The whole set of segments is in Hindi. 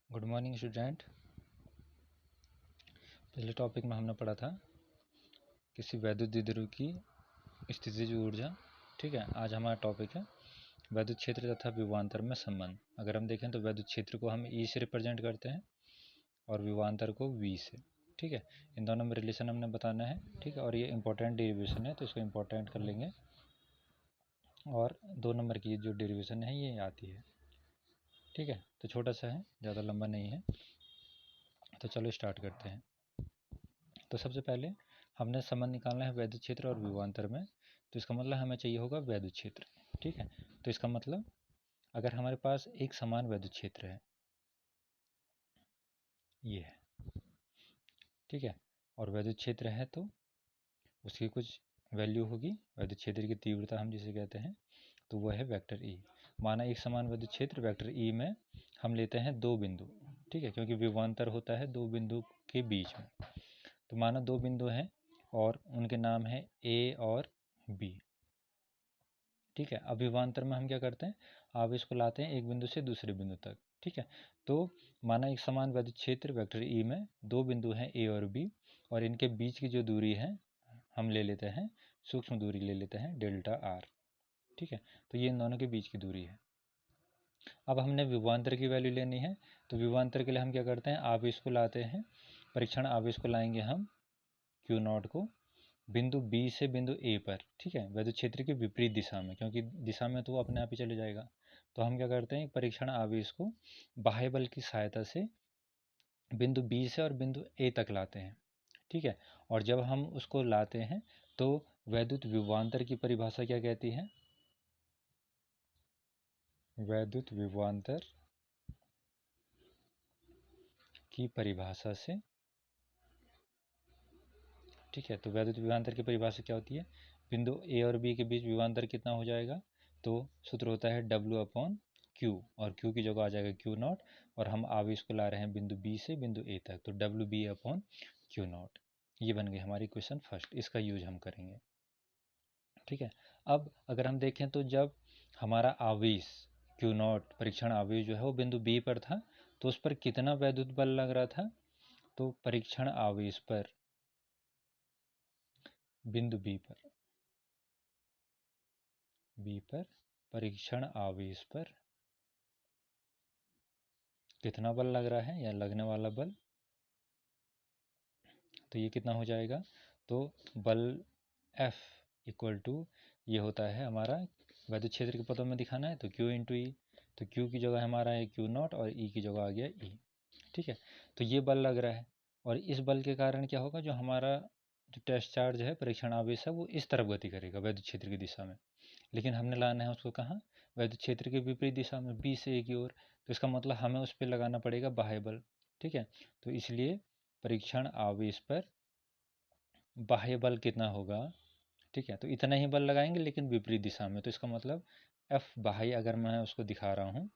Good morning student. पिछले टॉपिक में हमने पढ़ा था किसी वैद्युत द्विध्रुव की स्थितिज ऊर्जा। ठीक है, आज हमारा टॉपिक है वैद्युत क्षेत्र तथा विभवांतर में संबंध। अगर हम देखें तो वैद्युत क्षेत्र को हम ई से रिप्रेजेंट करते हैं और विभवांतर को वी से। ठीक है, इन दोनों में रिलेशन हमने बताना है। ठीक है, और ये इंपॉर्टेंट डेरिवेशन है तो इसको इंपॉर्टेंट कर लेंगे। और 2 नंबर की जो डेरिवेशन है ये आती है। ठीक है, तो छोटा सा है, ज़्यादा लंबा नहीं है। तो चलो स्टार्ट करते हैं। तो सबसे पहले हमने संबंध निकालना है वैद्युत क्षेत्र और विभवांतर में। तो इसका मतलब हमें चाहिए होगा वैद्युत क्षेत्र। ठीक है, तो इसका मतलब अगर हमारे पास एक समान वैद्युत क्षेत्र है, ये है, ठीक है, और वैद्युत क्षेत्र है तो उसकी कुछ वैल्यू होगी, वैद्युत क्षेत्र की तीव्रता हम जिसे कहते हैं, तो वह है वेक्टर ई। माना एक समान वैद्युत क्षेत्र वेक्टर ई में हम लेते हैं 2 बिंदु। ठीक है, क्योंकि विभवांतर होता है 2 बिंदु के बीच में। तो माना 2 बिंदु हैं और उनके नाम है ए और बी। ठीक है, अब विभवांतर में हम क्या करते हैं, आवेश को लाते हैं एक बिंदु से दूसरे बिंदु तक। ठीक है, तो माना एक समान वैद्युत क्षेत्र वेक्टर ई में 2 बिंदु हैं ए और बी, और इनके बीच की जो दूरी है हम ले लेते हैं, सूक्ष्म दूरी ले लेते हैं डेल्टा आर। ठीक है, तो ये इन दोनों के बीच की दूरी है। अब हमने विभवांतर की वैल्यू लेनी है, तो विभवांतर के लिए हम क्या करते हैं, आवेश को लाते हैं, परीक्षण आवेश को लाएंगे हम क्यू नॉट को बिंदु बी से बिंदु ए पर। ठीक है, वैद्युत क्षेत्र की विपरीत दिशा में, क्योंकि दिशा में तो वो अपने आप ही चले जाएगा। तो हम क्या करते हैं, परीक्षण आवेश को बाह्य बल की सहायता से बिंदु बी से और बिंदु ए तक लाते हैं। ठीक है, और जब हम उसको लाते हैं तो वैद्युत विभवांतर की परिभाषा क्या कहती है, वैद्युत विभवांतर की परिभाषा से। ठीक है, तो वैद्युत विभवांतर की परिभाषा क्या होती है, बिंदु ए और बी के बीच विभवांतर कितना हो जाएगा, तो सूत्र होता है W अपॉन Q, और Q की जगह आ जाएगा Q नॉट, और हम आवेश को ला रहे हैं बिंदु B से बिंदु A तक, तो WB अपॉन Q नॉट। ये बन गई हमारी क्वेश्चन फर्स्ट, इसका यूज हम करेंगे। ठीक है, अब अगर हम देखें तो जब हमारा आवेश Q नॉट परीक्षण आवेश जो है वो बिंदु B पर था, तो उस पर कितना वैद्युत बल लग रहा था, तो परीक्षण आवेश पर बिंदु B पर परीक्षण आवेश पर कितना बल लग रहा है या लगने वाला बल, तो ये कितना हो जाएगा, तो बल F इक्वल टू ये होता है हमारा, वैद्युत क्षेत्र के पदों में दिखाना है तो Q इंटू ई, तो Q की जगह हमारा है Q नॉट और E की जगह आ गया E। ठीक है, तो ये बल लग रहा है, और इस बल के कारण क्या होगा, जो हमारा जो टेस्ट चार्ज है परीक्षण आवेश है वो इस तरफ गति करेगा वैद्युत क्षेत्र की दिशा में, लेकिन हमने लाना है उसको कहाँ, वैद्युत क्षेत्र के विपरीत दिशा में, बी से ए की ओर। तो इसका मतलब हमें उस पर लगाना पड़ेगा बाह्य बल। ठीक है, तो इसलिए परीक्षण आवेश पर बाह्य बल कितना होगा। ठीक है, तो इतना ही बल लगाएंगे लेकिन विपरीत दिशा में, तो इसका मतलब एफ बाह्य अगर मैं उसको दिखा रहा हूँ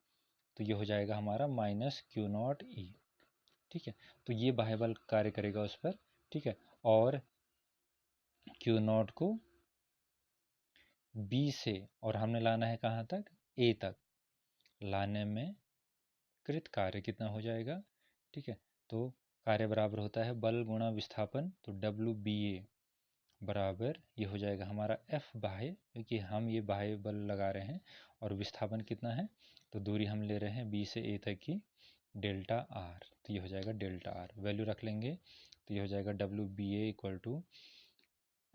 तो ये हो जाएगा हमारा माइनस क्यू नॉट ई। ठीक है, तो ये बाह्य बल कार्य करेगा उस पर। ठीक है, और क्यू नॉट को बी से, और हमने लाना है कहाँ तक, ए तक, लाने में कृत कार्य कितना हो जाएगा। ठीक है, तो कार्य बराबर होता है बल गुणा विस्थापन, तो डब्ल्यू बी ए बराबर ये हो जाएगा हमारा एफ बाह्य, क्योंकि हम ये बाह्य बल लगा रहे हैं, और विस्थापन कितना है, तो दूरी हम ले रहे हैं बी से ए तक की, डेल्टा आर, तो ये हो जाएगा डेल्टा आर, वैल्यू रख लेंगे तो ये हो जाएगा W B A equal to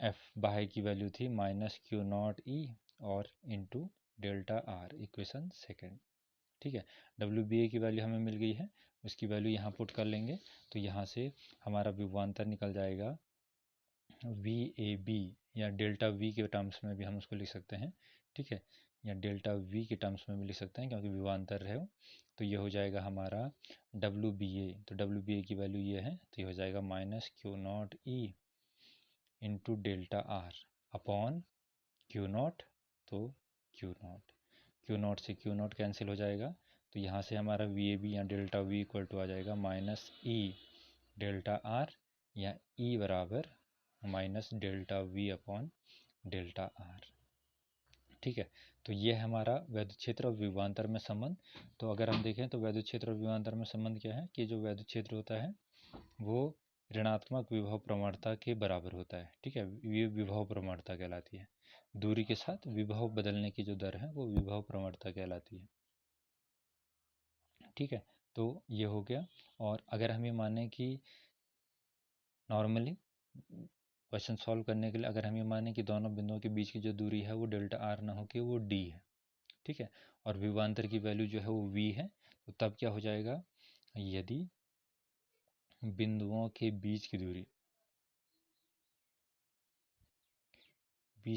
F बाह्य की वैल्यू थी माइनस क्यू नॉट ई और into delta R, equation second. ठीक है, डब्ल्यू बी ए की वैल्यू हमें मिल गई है, उसकी वैल्यू यहाँ पुट कर लेंगे, तो यहाँ से हमारा विभवांतर निकल जाएगा वी ए बी, या डेल्टा वी के टर्म्स में भी हम उसको लिख सकते हैं। ठीक है, या डेल्टा वी के टर्म्स में भी लिख सकते हैं क्योंकि विभवांतर है वो। तो ये हो जाएगा हमारा डब्ल्यू बी ए, तो डब्ल्यू बी ए की वैल्यू ये है, तो ये हो जाएगा minus Q not E into delta are upon Q not, तो क्यू नॉट से क्यू नॉट कैंसिल हो जाएगा, तो यहाँ से हमारा वी ए बी या डेल्टा वी इक्वल टू आ जाएगा माइनस ई डेल्टा आर, या ई बराबर minus delta we upon delta R. ठीक है। तो ये है हमारा वैद्युत क्षेत्र और विभवांतर में संबंध। तो अगर हम देखें तो वैद्युत क्षेत्र और विभवांतर में संबंध क्या है कि जो वैद्युत क्षेत्र होता है वो ऋणात्मक विभव प्रवणता के बराबर होता है। ठीक है, ये विभव प्रवणता कहलाती है। दूरी के साथ विभव बदलने की जो दर है वो विभव प्रवणता कहलाती है। ठीक है, तो ये हो गया। और अगर हम ये माने कि नॉर्मली क्वेश्चन सॉल्व करने के लिए अगर हम ये माने कि दोनों बिंदुओं के बीच की जो दूरी है वो डेल्टा आर ना हो के वो डी है, ठीक है, और विभवांतर की वैल्यू जो है वो वी है, तो तब क्या हो जाएगा, यदि बिंदुओं के बीच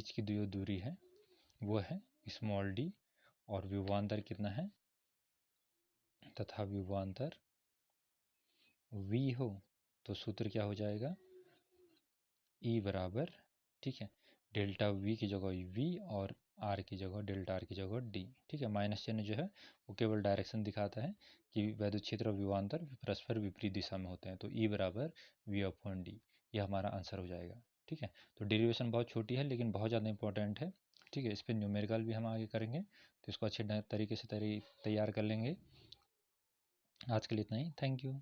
की जो दूरी है वो है स्मॉल डी और विभवांतर कितना है तथा विभवांतर v हो, तो सूत्र क्या हो जाएगा, E बराबर, ठीक है, डेल्टा v की जगह v और r की जगह डेल्टा r की जगह d। ठीक है, माइनस चिन्ह जो है वो केवल डायरेक्शन दिखाता है कि वैद्युत क्षेत्र और विभवांतर परस्पर विपरीत दिशा में होते हैं। तो E बराबर v अपॉन डी, ये हमारा आंसर हो जाएगा। ठीक है, तो डेरिवेशन बहुत छोटी है लेकिन बहुत ज़्यादा इंपॉर्टेंट है। ठीक है, इस पर न्यूमेरिकल भी हम आगे करेंगे, तो इसको अच्छे तरीके से तैयार कर लेंगे। आज के लिए इतना ही, थैंक यू।